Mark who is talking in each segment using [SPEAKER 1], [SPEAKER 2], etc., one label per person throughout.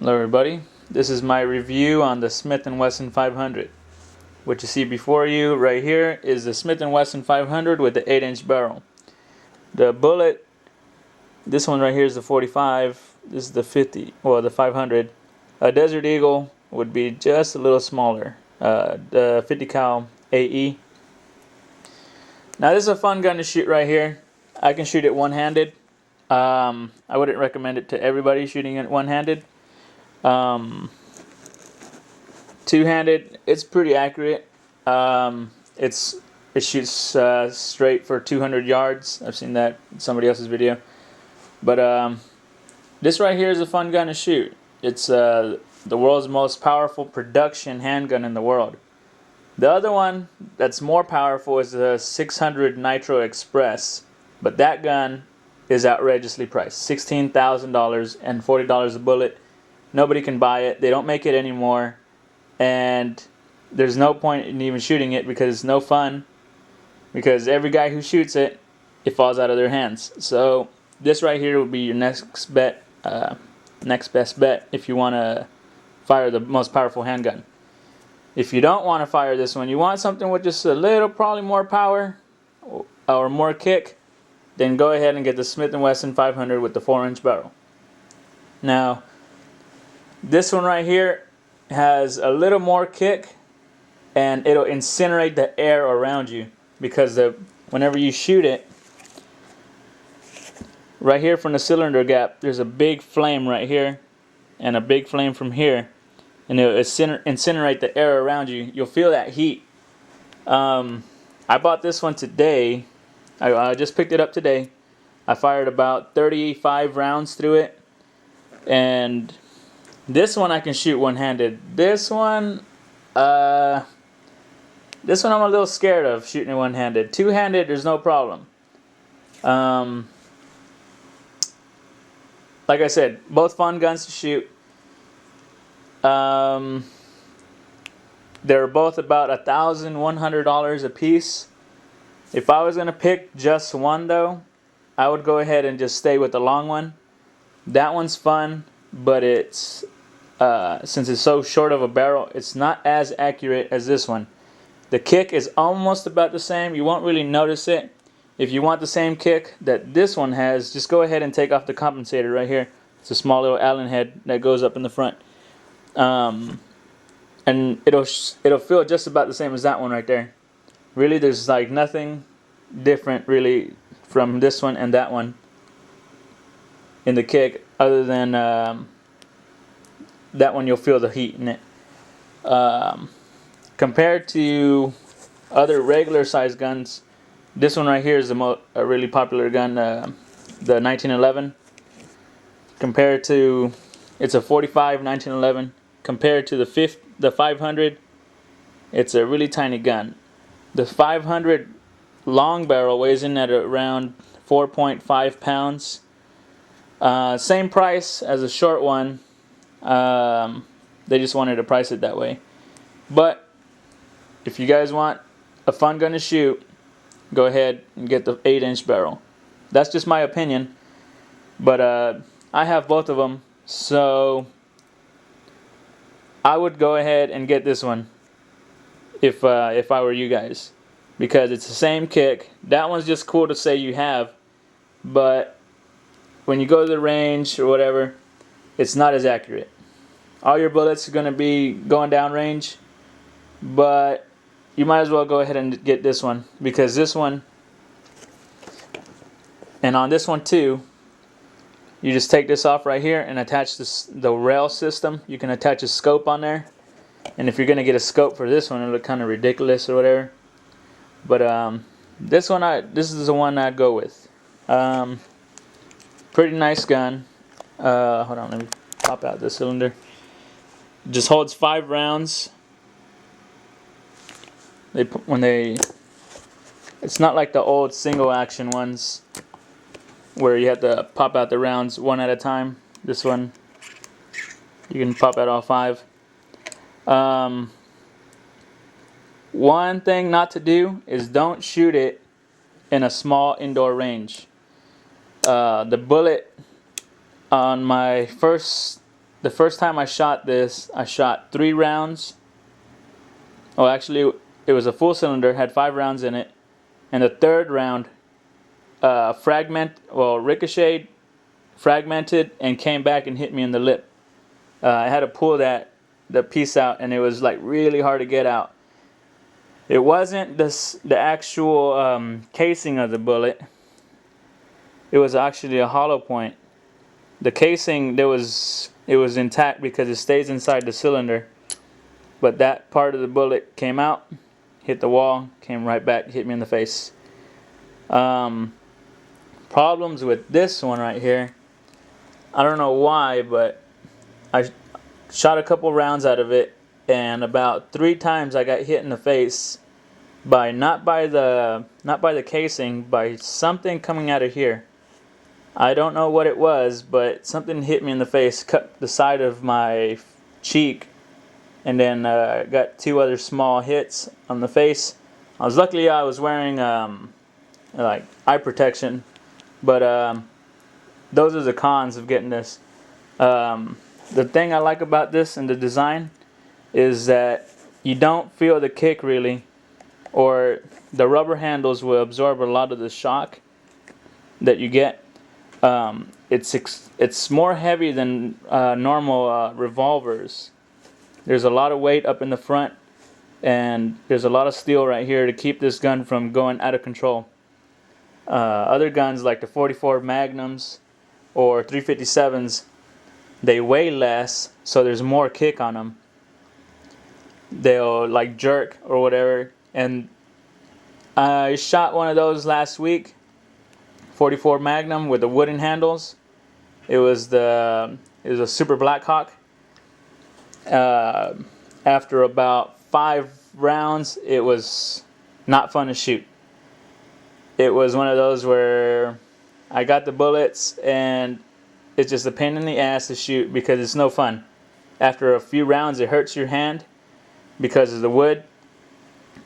[SPEAKER 1] Hello everybody, this is my review on the Smith&Wesson 500. What you see before you right here is the Smith&Wesson 500 with the 8-inch barrel. The bullet, this one right here is the 45, this is the 50, or the 500. A Desert Eagle would be just a little smaller, the 50 cal AE. Now this is a fun gun to shoot right here. I can shoot it one-handed. I wouldn't recommend it to everybody shooting it one-handed. Two-handed, it's pretty accurate. It shoots straight for 200 yards. I've seen that in somebody else's video. But this right here is a fun gun to shoot. It's the world's most powerful production handgun in the world. The other one that's more powerful is the 600 Nitro Express, but that gun is outrageously priced, $16,000 and $40 a bullet. Nobody can buy it. They don't make it anymore, and there's no point in even shooting it because it's no fun, because every guy who shoots it, it falls out of their hands. So this right here would be your next best bet if you want to fire the most powerful handgun. If you don't want to fire this one, you want something with just a little, probably more power or more kick, then go ahead and get the Smith&Wesson 500 with the 4-inch barrel. Now this one right here has a little more kick, and it'll incinerate the air around you, because whenever you shoot it, right here from the cylinder gap, there's a big flame right here and a big flame from here, and it'll incinerate the air around you. You'll feel that heat. I bought this one today. I just picked it up today. I fired about 35 rounds through it, and this one I can shoot one-handed. This one I'm a little scared of shooting one-handed. Two-handed, there's no problem. Like I said, both fun guns to shoot. They're both about $1,100 a piece. If I was gonna pick just one though, I would go ahead and just stay with the long one. That one's fun, but it's since it's so short of a barrel, it's not as accurate as this one. The kick is almost about the same. You won't really notice it. If you want the same kick that this one has, just go ahead and take off the compensator right here. It's a small little Allen head that goes up in the front, and it'll feel just about the same as that one right there. Really, there's like nothing different really from this one and that one in the kick, other than that one you'll feel the heat in it. Compared to other regular size guns, this one right here is a really popular gun, the 1911. Compared to, it's a 45 1911. Compared to the 500, it's a really tiny gun. The 500 long barrel weighs in at around 4.5 pounds. Same price as a short one. They just wanted to price it that way. But if you guys want a fun gun to shoot, go ahead and get the 8-inch barrel. That's just my opinion, but I have both of them, so I would go ahead and get this one if I were you guys, because it's the same kick. That one's just cool to say you have, but when you go to the range or whatever, it's not as accurate. All your bullets are going to be going down range, but you might as well go ahead and get this one, because this one, and on this one too, you just take this off right here and attach the rail system. You can attach a scope on there, and if you're going to get a scope for this one, it'll look kind of ridiculous or whatever. But this is the one I'd go with. Pretty nice gun. Hold on, let me pop out the cylinder. Just holds 5 rounds. It's not like the old single action ones where you have to pop out the rounds one at a time. This one, you can pop out all 5. One thing not to do is don't shoot it in a small indoor range. The bullet on my first the first time I shot this, I shot 3 rounds. Oh, actually, it was a full cylinder, had 5 rounds in it, and the third round ricocheted, fragmented, and came back and hit me in the lip. I had to pull the piece out, and it was like really hard to get out. It wasn't the actual casing of the bullet. It was actually a hollow point. The casing, it was intact because it stays inside the cylinder, but that part of the bullet came out, hit the wall, came right back, hit me in the face. Problems with this one right here. I don't know why, but I shot a couple rounds out of it, and about 3 times I got hit in the face by not by the casing, by something coming out of here. I don't know what it was, but something hit me in the face, cut the side of my cheek, and then got 2 other small hits on the face. Luckily I was wearing like eye protection, but those are the cons of getting this. The thing I like about this and the design is that you don't feel the kick really, or the rubber handles will absorb a lot of the shock that you get. It's more heavy than normal revolvers. There's a lot of weight up in the front, and there's a lot of steel right here to keep this gun from going out of control. Other guns like the 44 Magnums or 357s, they weigh less, so there's more kick on them. They'll like jerk or whatever. And I shot one of those last week, 44 Magnum with the wooden handles. It was a Super Blackhawk. After about 5 rounds, it was not fun to shoot. It was one of those where I got the bullets and it's just a pain in the ass to shoot because it's no fun. After a few rounds, it hurts your hand because of the wood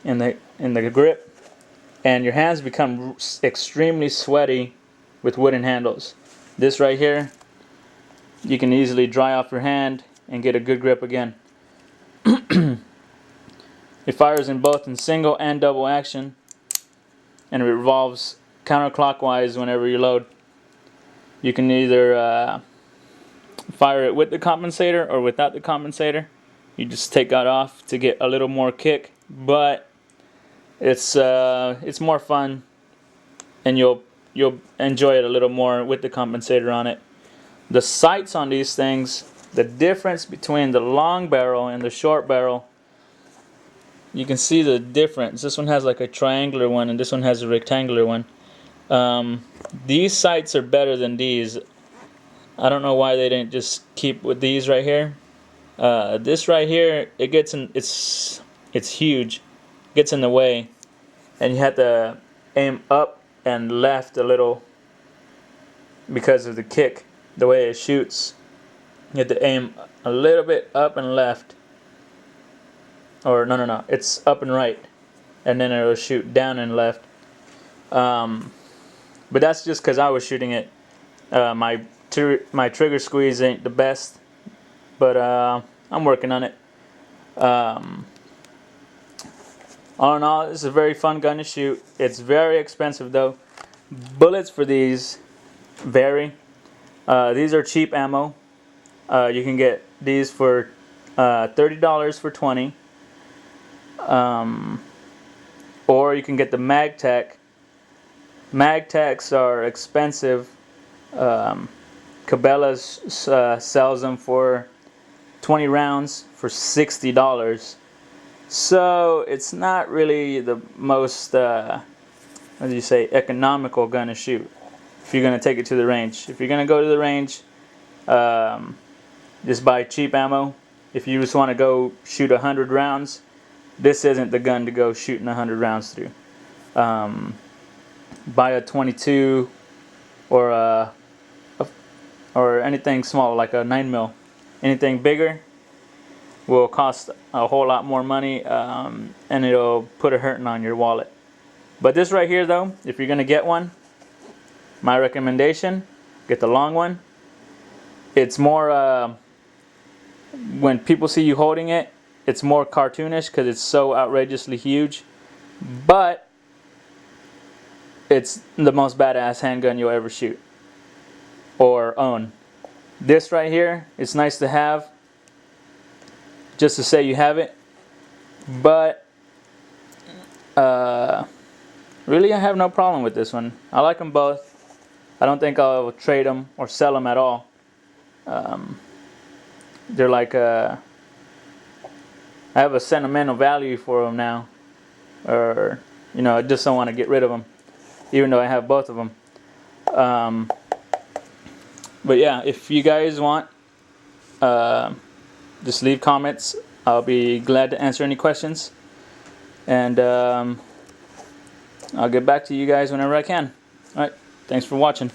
[SPEAKER 1] in the grip, and your hands become extremely sweaty with wooden handles. This right here, you can easily dry off your hand and get a good grip again. It fires in single and double action, and it revolves counterclockwise whenever you load. You can either fire it with the compensator or without the compensator. You just take that off to get a little more kick, but it's more fun, and you'll enjoy it a little more with the compensator on it. The sights on these things, the difference between the long barrel and the short barrel, you can see the difference. This one has like a triangular one, and this one has a rectangular one. These sights are better than these. I don't know why they didn't just keep with these right here. This right here, it's huge, gets in the way, and you have to aim up and left a little because of the kick, the way it shoots. You have to aim a little bit up and left, or no, it's up and right, and then it'll shoot down and left. But that's just because I was shooting it. My trigger squeeze ain't the best, but I'm working on it. All in all, this is a very fun gun to shoot. It's very expensive though. Bullets for these vary. These are cheap ammo. You can get these for $30 for 20. Or you can get the MagTech. MagTechs are expensive. Cabela's sells them for 20 rounds for $60. So it's not really the most economical gun to shoot if you're going to take it to the range. If you're going to go to the range, just buy cheap ammo. If you just want to go shoot 100 rounds, this isn't the gun to go shooting 100 rounds through. Buy a 22 or anything small like a 9mm. Anything bigger will cost a whole lot more money, and it'll put a hurting on your wallet. But this right here though, if you're gonna get one, my recommendation, get the long one. It's more when people see you holding it, it's more cartoonish because it's so outrageously huge. But it's the most badass handgun you'll ever shoot or own. This right here, it's nice to have, just to say you have it. But really, I have no problem with this one. I like them both. I don't think I'll trade them or sell them at all. They're like I have a sentimental value for them now, or you know, I just don't want to get rid of them, even though I have both of them. But yeah, if you guys want, just leave comments. I'll be glad to answer any questions, and I'll get back to you guys whenever I can. All right, thanks for watching.